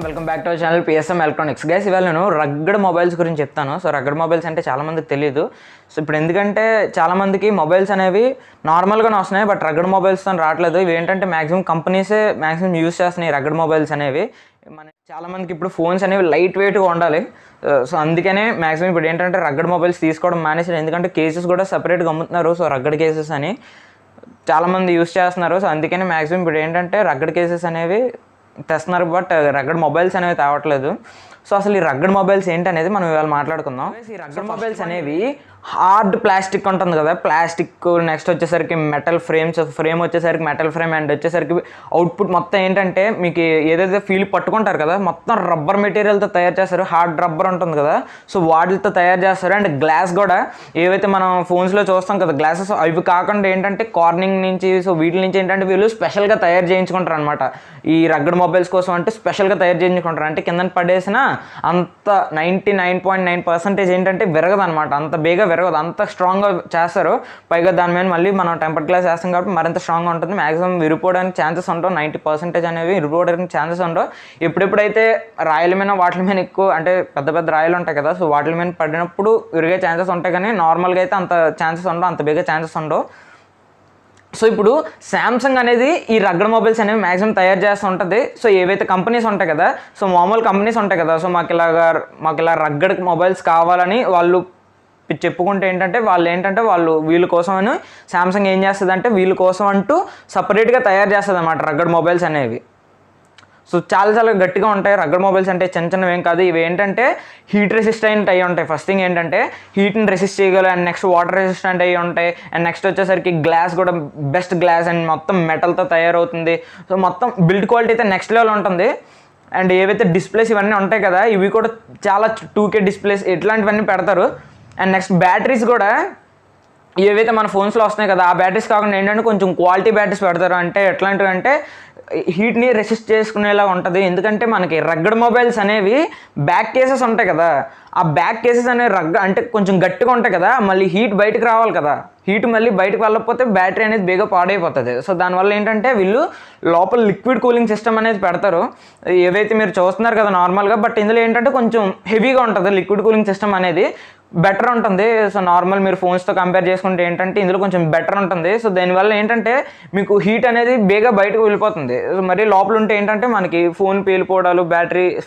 Welcome back to our channel PSM electronics. Guys ఇవాళ నేను rugged mobiles గురించి చెప్తాను. సో రగ్గడ్ మొబైల్స్ అంటే చాలామందికి తెలియదు. సో ఇప్పుడు ఎందుకంటే చాలామందికి మొబైల్స్ అనేవి నార్మల్గానే వస్తున్నాయి, బట్ రగ్గడ్ మొబైల్స్తో రావట్లేదు. ఇవి ఏంటంటే మ్యాక్సిమం యూస్ చేస్తున్నాయి రగ్గడ్ మొబైల్స్ అనేవి. మన చాలామందికి ఇప్పుడు ఫోన్స్ అనేవి లైట్ వెయిట్గా ఉండాలి. సో అందుకనే మ్యాక్సిమం ఇప్పుడు ఏంటంటే రగ్గడ్ మొబైల్స్ తీసుకోవడం మానేసారు. ఎందుకంటే కేసెస్ కూడా సపరేట్గా అమ్ముతున్నారు. సో రగ్గడ్ కేసెస్ అని చాలామంది యూస్ చేస్తున్నారు. సో అందుకనే మ్యాక్సిమం ఇప్పుడు ఏంటంటే రగ్గడ్ కేసెస్ అనేవి తెస్తున్నారు, బట్ రగ్గడ్ మొబైల్స్ అనేవి తేవట్లేదు. సో అసలు ఈ రగ్గడ్ మొబైల్స్ ఏంటనేది మనం ఇవాళ మాట్లాడుకుందాం. ఈ రగ్గడ్ మొబైల్స్ అనేవి హార్డ్ ప్లాస్టిక్ ఉంటుంది కదా, ప్లాస్టిక్ నెక్స్ట్ వచ్చేసరికి మెటల్ ఫ్రేమ్ వచ్చేసరికి మెటల్ ఫ్రేమ్ అండ్ వచ్చేసరికి అవుట్పుట్ మొత్తం ఏంటంటే మీకు ఏదైతే ఫీల్ పట్టుకుంటారు కదా మొత్తం రబ్బర్ మెటీరియల్తో తయారు చేస్తారు. హార్డ్ రబ్బర్ ఉంటుంది కదా, సో వాటితో తయారు చేస్తారు. అండ్ గ్లాస్ కూడా ఏవైతే మనం ఫోన్స్లో చూస్తాం కదా గ్లాసెస్, అవి కాకుండా ఏంటంటే కార్నింగ్ నుంచి సో వీటి నుంచి ఏంటంటే వీళ్ళు స్పెషల్గా తయారు చేయించుకుంటారు అనమాట. ఈ రగ్గడ్ మొబైల్స్ కోసం అంటే స్పెషల్గా తయారు చేయించుకుంటారు. అంటే కింద పడేసిన అంత 99.9% ఏంటంటే విరగదు అనమాట. అంత బేగా విరగదు, అంత స్ట్రాంగ్గా చేస్తారు. పైగా దాని మీద మళ్ళీ మనం టెంపర్డ్ గ్లాస్ వేస్తాం కాబట్టి మరింత స్ట్రాంగ్గా ఉంటుంది. మ్యాక్సిమం విరిపోవడానికి ఛాన్సెస్ ఉండవు. 90% అనేవి విరిపోవడానికి ఛాన్సెస్ ఉండవు. ఎప్పుడైతే రాయల మీద వాటి మీద ఎక్కువ అంటే పెద్ద పెద్ద రాయలు ఉంటాయి కదా, సో వాటి మీద పడినప్పుడు విరిగే ఛాన్సెస్ ఉంటాయి. కానీ నార్మల్గా అయితే అంత ఛాన్సెస్ ఉండవు, అంత బేగా ఛాన్సెస్ ఉండవు. సో ఇప్పుడు శాంసంగ్ అనేది ఈ రగ్గడ్ మొబైల్స్ అనేవి మ్యాక్సిమం తయారు చేస్తూ ఉంటుంది. సో ఏవైతే కంపెనీస్ ఉంటాయి కదా, సో మామూలు కంపెనీస్ ఉంటాయి కదా, సో మాకు ఇలా రగ్గడ్ మొబైల్స్ కావాలని వాళ్ళు చెప్పుకుంటే ఏంటంటే వాళ్ళు వీళ్ళ కోసం అని శాంసంగ్ ఏం చేస్తుంది అంటే వీళ్ళ కోసం అంటూ సపరేట్గా తయారు చేస్తుంది అన్నమాట రగ్గడ్ మొబైల్స్ అనేవి. సో చాలా గట్టిగా ఉంటాయి రగ్గడ్ మొబైల్స్ అంటే చిన్నవి ఏం కాదు. ఇవి ఏంటంటే హీట్ రెసిస్టెంట్ అయ్యి ఉంటాయి. ఫస్ట్ థింగ్ ఏంటంటే హీట్ని రెసిస్ట్ చేయగలరు. అండ్ నెక్స్ట్ వాటర్ రెసిస్టెంట్ అయ్యి ఉంటాయి. అండ్ నెక్స్ట్ వచ్చేసరికి గ్లాస్ కూడా బెస్ట్ గ్లాస్ అండ్ మొత్తం మెటల్తో తయారవుతుంది. సో మొత్తం బిల్డ్ క్వాలిటీ అయితే నెక్స్ట్ లెవెల్ ఉంటుంది. అండ్ ఏవైతే డిస్ప్లేస్ ఇవన్నీ ఉంటాయి కదా, ఇవి కూడా చాలా 2K డిస్ప్లేస్ ఇట్లాంటివన్నీ పెడతారు. అండ్ నెక్స్ట్ బ్యాటరీస్ కూడా ఏవైతే మన ఫోన్స్లో వస్తున్నాయి కదా ఆ బ్యాటరీస్ కాకుండా ఏంటంటే కొంచెం క్వాలిటీ బ్యాటరీస్ పెడతారు. అంటే ఎట్లాంటివి అంటే హీట్ని రెసిస్ట్ చేసుకునేలా ఉంటుంది. ఎందుకంటే మనకి రగ్గడ్ మొబైల్స్ అనేవి బ్యాక్ కేసెస్ ఉంటాయి కదా, ఆ బ్యాక్ కేసెస్ అనేవి అంటే కొంచెం గట్టిగా ఉంటాయి కదా, మళ్ళీ హీట్ బయటకు రావాలి కదా, హీట్ మళ్ళీ బయటకు వెళ్ళకపోతే బ్యాటరీ అనేది బేగా పాడైపోతుంది. సో దానివల్ల ఏంటంటే వీళ్ళు లోపల లిక్విడ్ కూలింగ్ సిస్టమ్ అనేది పెడతారు. ఏవైతే మీరు చూస్తున్నారు కదా నార్మల్గా, బట్ ఇందులో ఏంటంటే కొంచెం హెవీగా ఉంటుంది లిక్విడ్ కూలింగ్ సిస్టమ్ అనేది, బెటర్ ఉంటుంది. సో నార్మల్ మీరు ఫోన్స్తో కంపేర్ చేసుకుంటే ఏంటంటే ఇందులో కొంచెం బెటర్ ఉంటుంది. సో దానివల్ల ఏంటంటే మీకు హీట్ అనేది బేగా బయటకు వెళ్ళిపోతుంది. సో మరి లోపల ఉంటే ఏంటంటే మనకి ఫోన్ పేలిపోవడాలు,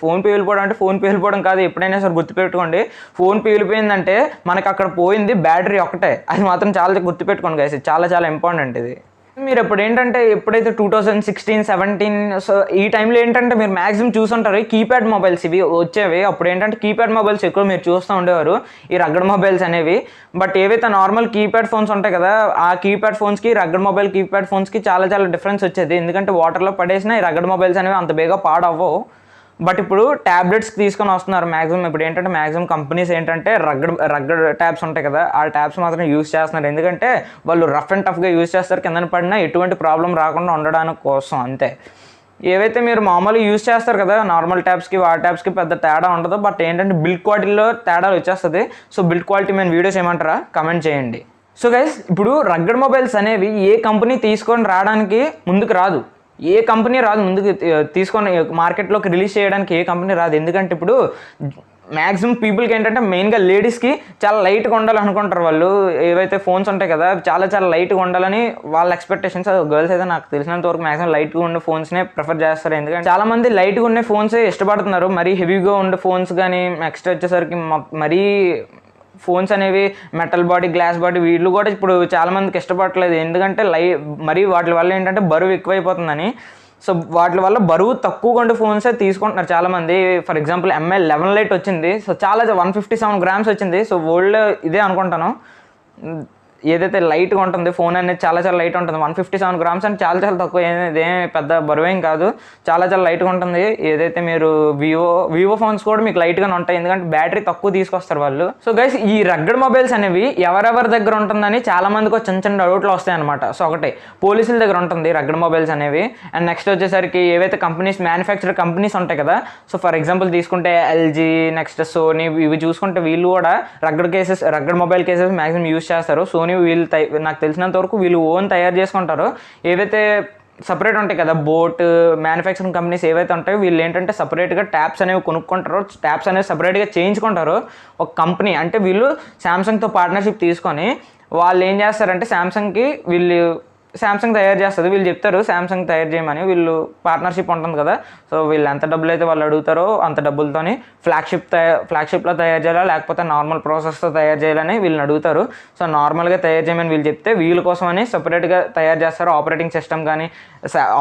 ఫోన్ పేలిపోవడం కాదు, ఎప్పుడైనా సరే గుర్తుపెట్టుకోండి. ఫోన్ పేలిపోయిందంటే మనకి అక్కడ పోయింది బ్యాటరీ ఒకటే, అది మాత్రం చాలా గుర్తుపెట్టుకోండి గైస్, చాలా ఇంపార్టెంట్ ఇది. మీరు ఎప్పుడైతే 2016-17 సో ఈ టైంలో ఏంటంటే మీరు మ్యాక్సిమం చూసుంటారు కీప్యాడ్ మొబైల్స్ ఇవి వచ్చేవి. అప్పుడు ఏంటంటే కీప్యాడ్ మొబైల్స్ ఎక్కువ మీరు చూస్తూ ఉండేవారు ఈ రగ్గడ్ మొబైల్స్ అనేవి. బట్ ఏవైతే నార్మల్ కీప్యాడ్ ఫోన్స్ ఉంటాయి కదా, ఆ కీప్యాడ్ ఫోన్స్కి కీప్యాడ్ ఫోన్స్కి చాలా డిఫరెన్స్ వచ్చేది. ఎందుకంటే వాటర్లో పడేసిన ఈ రగ్గడ్ మొబైల్స్ అనేవి అంత బేగా పాడవ్వవు. బట్ ఇప్పుడు ట్యాబ్లెట్స్కి తీసుకొని వస్తున్నారు మ్యాక్సిమం. ఇప్పుడు ఏంటంటే మ్యాక్సిమం కంపెనీస్ ఏంటంటే రగ్గడ్ ట్యాబ్స్ ఉంటాయి కదా, ఆ ట్యాబ్స్ మాత్రం యూస్ చేస్తున్నారు. ఎందుకంటే వాళ్ళు రఫ్ అండ్ టఫ్గా యూస్ చేస్తారు, కింద పడినా ఎటువంటి ప్రాబ్లం రాకుండా ఉండడానికి కోసం అంతే. ఏవైతే మీరు మామూలుగా యూస్ చేస్తారు కదా నార్మల్ ట్యాబ్స్కి ఆ ట్యాబ్స్కి పెద్ద తేడా ఉండదు. బట్ ఏంటంటే బిల్డ్ క్వాలిటీలో తేడాలు వచ్చేస్తుంది. సో బిల్డ్ క్వాలిటీ మేము వీడియోస్ ఏమంటారా కమెంట్ చేయండి. సో గైస్ ఇప్పుడు రగ్గడ్ మొబైల్స్ అనేవి ఏ కంపెనీ తీసుకొని రావడానికి ముందుకు రాదు, ఏ కంపెనీ రాదు ముందుకు తీసుకొని మార్కెట్లోకి రిలీజ్ చేయడానికి ఏ కంపెనీ రాదు. ఎందుకంటే ఇప్పుడు మ్యాక్సిమం పీపుల్కి ఏంటంటే మెయిన్గా లేడీస్కి చాలా లైట్గా ఉండాలనుకుంటారు. వాళ్ళు ఏవైతే ఫోన్స్ ఉంటాయి కదా చాలా లైట్గా ఉండాలని వాళ్ళ ఎక్స్పెక్టేషన్స్. గర్ల్స్ అయితే నాకు తెలిసినంత వరకు మ్యాక్సిమం లైట్గా ఉండే ఫోన్స్నే ప్రిఫర్ చేస్తారు. ఎందుకంటే చాలామంది లైట్గా ఉండే ఫోన్సే ఇష్టపడుతున్నారు. మరీ హెవీగా ఉండే ఫోన్స్ కానీ నెక్స్ట్ వచ్చేసరికి మరీ ఫోన్స్ అనేవి మెటల్ బాడీ, గ్లాస్ బాడీ వీళ్ళు కూడా ఇప్పుడు చాలామందికి ఇష్టపడట్లేదు. ఎందుకంటే మరీ వాటి వల్ల ఏంటంటే బరువు ఎక్కువైపోతుందని. సో వాటి వల్ల బరువు తక్కువగా ఉండే ఫోన్సే తీసుకుంటున్నారు చాలామంది. ఫర్ ఎగ్జాంపుల్ MI 11 లైట్ వచ్చింది, సో 157 గ్రామ్స్ వచ్చింది. సో వరల్డ్ ఇదే అనుకుంటాను, ఏదైతే లైట్గా ఉంటుంది ఫోన్ అనేది చాలా లైట్ ఉంటుంది. 157 గ్రామ్స్ అంటే చాలా తక్కువ, ఇదేం పెద్ద బరువేం కాదు, చాలా లైట్గా ఉంటుంది. ఏదైతే మీరు వివో ఫోన్స్ కూడా మీకు లైట్గానే ఉంటాయి, ఎందుకంటే బ్యాటరీ తక్కువ తీసుకొస్తారు వాళ్ళు. సో గైస్ ఈ రగ్గడ్ మొబైల్స్ అనేవి ఎవరెవరి దగ్గర ఉంటుందని చాలా మందికి చిన్న డౌట్లు వస్తాయి అనమాట. సో ఒకటి పోలీసుల దగ్గర ఉంటుంది రగ్గడ్ మొబైల్స్ అనేవి. అండ్ నెక్స్ట్ వచ్చేసరికి ఏవైతే మ్యానుఫ్యాక్చర్ కంపెనీస్ ఉంటాయి కదా, సో ఫర్ ఎగ్జాంపుల్ తీసుకుంటే LG నెక్స్ట్ సోనీ, ఇవి చూసుకుంటే వీళ్ళు కూడా rugged mobile cases maximum use చేస్తారు. సోనీ వీళ్ళు నాకు తెలిసినంత వరకు వీళ్ళు ఓన్ తయారు చేసుకుంటారు. ఏవైతే సపరేట్ ఉంటాయి కదా, బోట్ మ్యానుఫ్యాక్చరింగ్ కంపెనీస్ ఏవైతే ఉంటాయో వీళ్ళు ఏంటంటే సపరేట్గా ట్యాప్స్ అనేవి కొనుక్కుంటారు, ట్యాప్స్ అనేవి సపరేట్గా చేయించుకుంటారు ఒక కంపెనీ. అంటే వీళ్ళు శాంసంగ్తో పార్ట్నర్షిప్ తీసుకొని వాళ్ళు ఏం చేస్తారంటే శాంసంగ్ తయారు చేస్తుంది, వీళ్ళు చెప్తారు శాంసంగ్ తయారు చేయమని, వీళ్ళు పార్ట్నర్షిప్ ఉంటుంది కదా, సో వీళ్ళు ఎంత డబ్బులు అయితే వాళ్ళు అడుగుతారో అంత డబ్బులతోని ఫ్లాగ్షిప్లో తయారు చేయాలా లేకపోతే నార్మల్ ప్రాసెస్తో తయారు చేయాలని వీళ్ళని అడుగుతారు. సో నార్మల్గా తయారు చేయమని వీళ్ళు చెప్తే వీళ్ళ కోసమని సపరేట్గా తయారు చేస్తారు ఆపరేటింగ్ సిస్టమ్. కానీ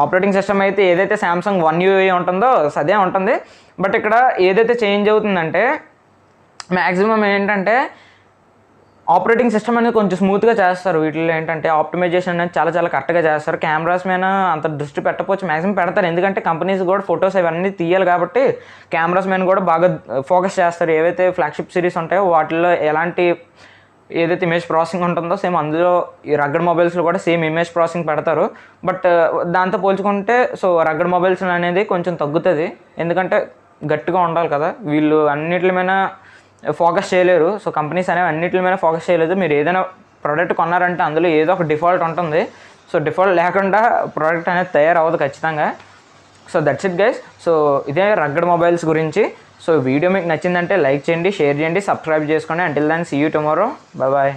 ఆపరేటింగ్ సిస్టమ్ అయితే ఏదైతే శాంసంగ్ One UI ఉంటుందో అదే ఉంటుంది. బట్ ఇక్కడ ఏదైతే చేంజ్ అవుతుందంటే మ్యాక్సిమం ఏంటంటే ఆపరేటింగ్ సిస్టమ్ అనేది కొంచెం స్మూత్గా చేస్తారు. వీటిలో ఏంటంటే ఆప్టిమైజేషన్ అనేది చాలా చాలా కరెక్ట్గా చేస్తారు. కెమెరాస్ మీద అంత దృష్టి పెట్టకపోవచ్చు, మ్యాక్సిమం పెడతారు, ఎందుకంటే కంపెనీస్ కూడా ఫొటోస్ అవన్నీ తీయాలి కాబట్టి కెమెరాస్ మీద కూడా బాగా ఫోకస్ చేస్తారు. ఏవైతే ఫ్లాగ్షిప్ సిరీస్ ఉంటాయో వాటిల్లో ఎలాంటి ఏదైతే ఇమేజ్ ప్రాసెసింగ్ ఉంటుందో సేమ్ అందులో ఈ రగ్గడ్ మొబైల్స్లో కూడా సేమ్ ఇమేజ్ ప్రాసెసింగ్ పెడతారు. బట్ దాంతో పోల్చుకుంటే సో రగ్గడ్ మొబైల్స్ అనేది కొంచెం తగ్గుతుంది, ఎందుకంటే గట్టిగా ఉండాలి కదా, వీళ్ళు అన్నిటి మీద ఫోకస్ చేయలేరు. సో కంపెనీస్ అనేవి అన్నిటి మీద ఫోకస్ చేయలేదు. మీరు ఏదైనా ప్రోడక్ట్ కొన్నారంటే అందులో ఏదో ఒక డిఫాల్ట్ ఉంటుంది. సో డిఫాల్ట్ లేకుండా ప్రోడక్ట్ అనేది తయారవ్వదు ఖచ్చితంగా. So that's it guys. So ఇదే రగ్గడ్ మొబైల్స్ గురించి. సో వీడియో మీకు నచ్చిందంటే లైక్ చేయండి, షేర్ చేయండి, సబ్స్క్రైబ్ చేసుకోండి. Until then see you tomorrow, bye bye.